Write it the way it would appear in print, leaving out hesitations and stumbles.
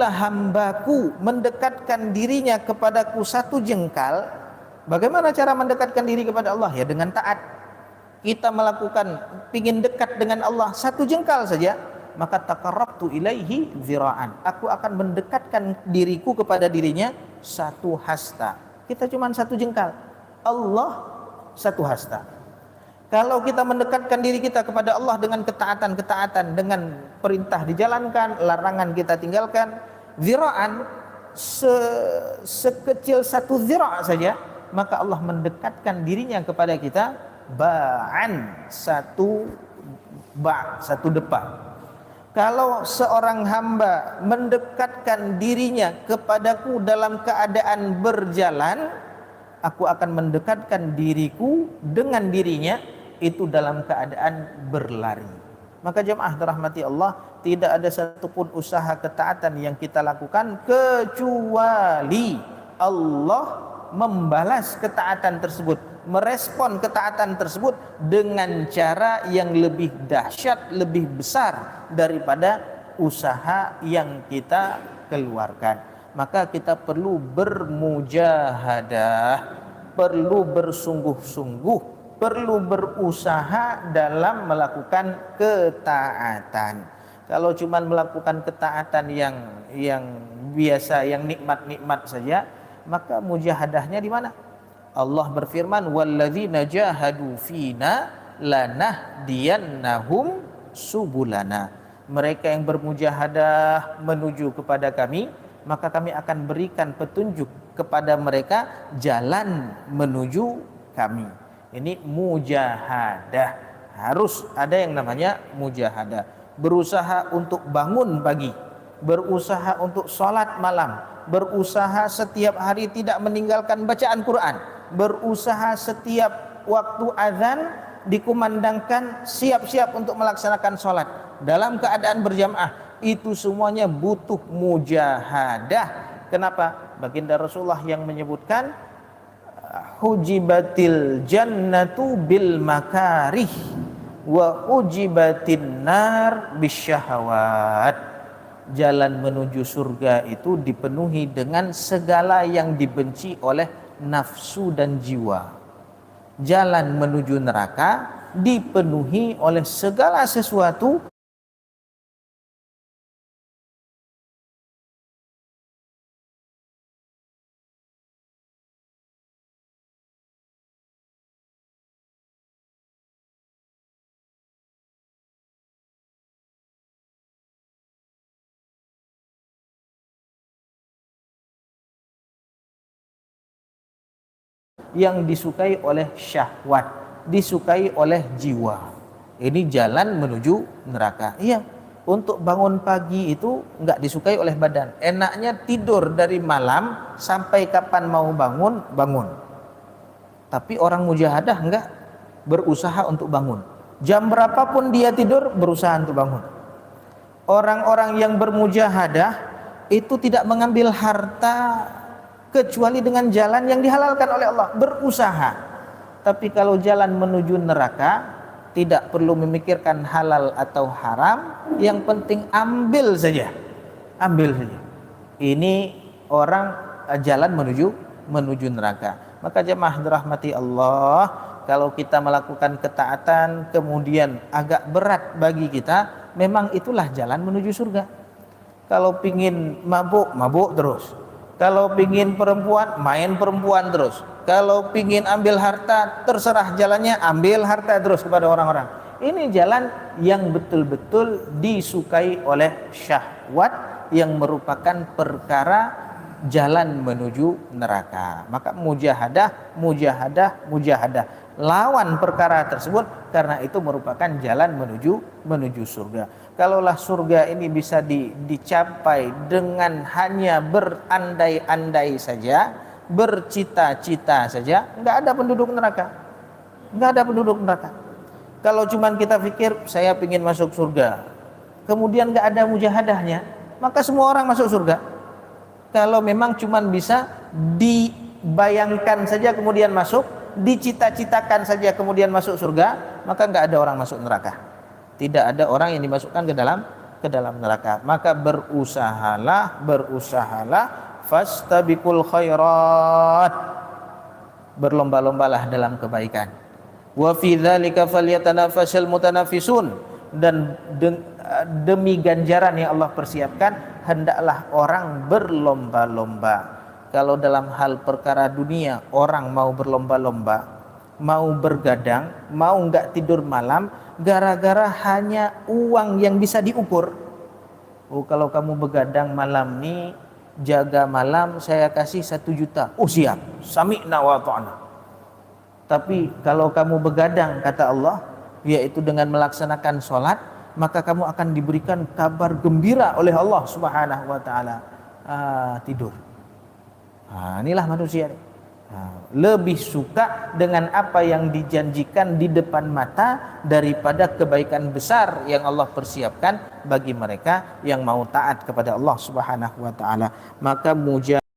hambaku mendekatkan dirinya kepadaku satu jengkal. Bagaimana cara mendekatkan diri kepada Allah? Ya dengan taat. Kita melakukan pingin dekat dengan Allah satu jengkal saja, maka taqarrabtu ilaihi zira'an, aku akan mendekatkan diriku kepada dirinya satu hasta. Kita cuma satu jengkal, Allah satu hasta. Kalau kita mendekatkan diri kita kepada Allah dengan ketaatan, dengan perintah dijalankan, larangan kita tinggalkan, zira'an, sekecil satu zira' saja, maka Allah mendekatkan dirinya kepada kita ba'an, satu depa. Kalau seorang hamba mendekatkan dirinya kepadaku dalam keadaan berjalan, aku akan mendekatkan diriku dengan dirinya itu dalam keadaan berlari. Maka jemaah dirahmati Allah, tidak ada satupun usaha ketaatan yang kita lakukan kecuali Allah membalas ketaatan tersebut, merespon ketaatan tersebut dengan cara yang lebih dahsyat, lebih besar daripada usaha yang kita keluarkan. Maka kita perlu bermujahadah, perlu bersungguh-sungguh, perlu berusaha dalam melakukan ketaatan. Kalau cuma melakukan ketaatan yang biasa, yang nikmat-nikmat saja, maka mujahadahnya di mana? Allah berfirman, walladzina jahadu fina lanahdiyannahum subulana. Mereka yang bermujahadah menuju kepada kami, maka kami akan berikan petunjuk kepada mereka jalan menuju kami. Ini mujahadah. Harus ada yang namanya mujahadah. Berusaha untuk bangun pagi, berusaha untuk sholat malam, berusaha setiap hari tidak meninggalkan bacaan Quran, berusaha setiap waktu azan dikumandangkan siap-siap untuk melaksanakan sholat dalam keadaan berjamaah. Itu semuanya butuh mujahadah. Kenapa? Baginda Rasulullah yang menyebutkan hujibatil jannatu bil makarih wa hujibatin nar bisyahawat. Jalan menuju surga itu dipenuhi dengan segala yang dibenci oleh nafsu dan jiwa. Jalan menuju neraka dipenuhi oleh segala sesuatu yang disukai oleh syahwat, disukai oleh jiwa. Ini jalan menuju neraka. Iya, untuk bangun pagi itu enggak disukai oleh badan. Enaknya tidur dari malam sampai kapan mau bangun, bangun. Tapi orang mujahadah enggak, berusaha untuk bangun. Jam berapapun dia tidur, berusaha untuk bangun. Orang-orang yang bermujahadah itu tidak mengambil harta kecuali dengan jalan yang dihalalkan oleh Allah, berusaha. Tapi kalau jalan menuju neraka, tidak perlu memikirkan halal atau haram, yang penting ambil saja. Ambil saja. Ini orang jalan menuju neraka. Maka jemaah dirahmati Allah, kalau kita melakukan ketaatan kemudian agak berat bagi kita, memang itulah jalan menuju surga. Kalau pingin mabuk, mabuk terus. Kalau pingin perempuan, main perempuan terus. Kalau pingin ambil harta, terserah jalannya, ambil harta terus kepada orang-orang. Ini jalan yang betul-betul disukai oleh syahwat, yang merupakan perkara jalan menuju neraka. Maka mujahadah, lawan perkara tersebut, karena itu merupakan jalan menuju surga. Kalaulah surga ini bisa dicapai dengan hanya berandai-andai saja, bercita-cita saja, enggak ada penduduk neraka. Enggak ada penduduk neraka. Kalau cuman kita pikir saya ingin masuk surga, kemudian enggak ada mujahadahnya, maka semua orang masuk surga. Kalau memang cuman bisa dibayangkan saja kemudian masuk, dicita-citakan saja kemudian masuk surga, maka enggak ada orang masuk neraka. Tidak ada orang yang dimasukkan ke dalam ke dalam neraka. Maka berusahalah fastabiqul khairat, berlomba-lombalah dalam kebaikan. Wa fi dzalika falyatanafasul mutanafisun, dan demi ganjaran yang Allah persiapkan hendaklah orang berlomba-lomba. Kalau dalam hal perkara dunia orang mau berlomba-lomba, mau bergadang, mau enggak tidur malam gara-gara hanya uang yang bisa diukur. Oh, kalau kamu begadang malam nih, jaga malam saya kasih 1 juta. Oh siap, sami'na wa ta'na. Tapi kalau kamu begadang, kata Allah, yaitu dengan melaksanakan sholat, maka kamu akan diberikan kabar gembira oleh Allah Subhanahu wa ta'ala. Tidur. Inilah manusia. Lebih suka dengan apa yang dijanjikan di depan mata daripada kebaikan besar yang Allah persiapkan bagi mereka yang mau taat kepada Allah Subhanahu wa ta'ala. Maka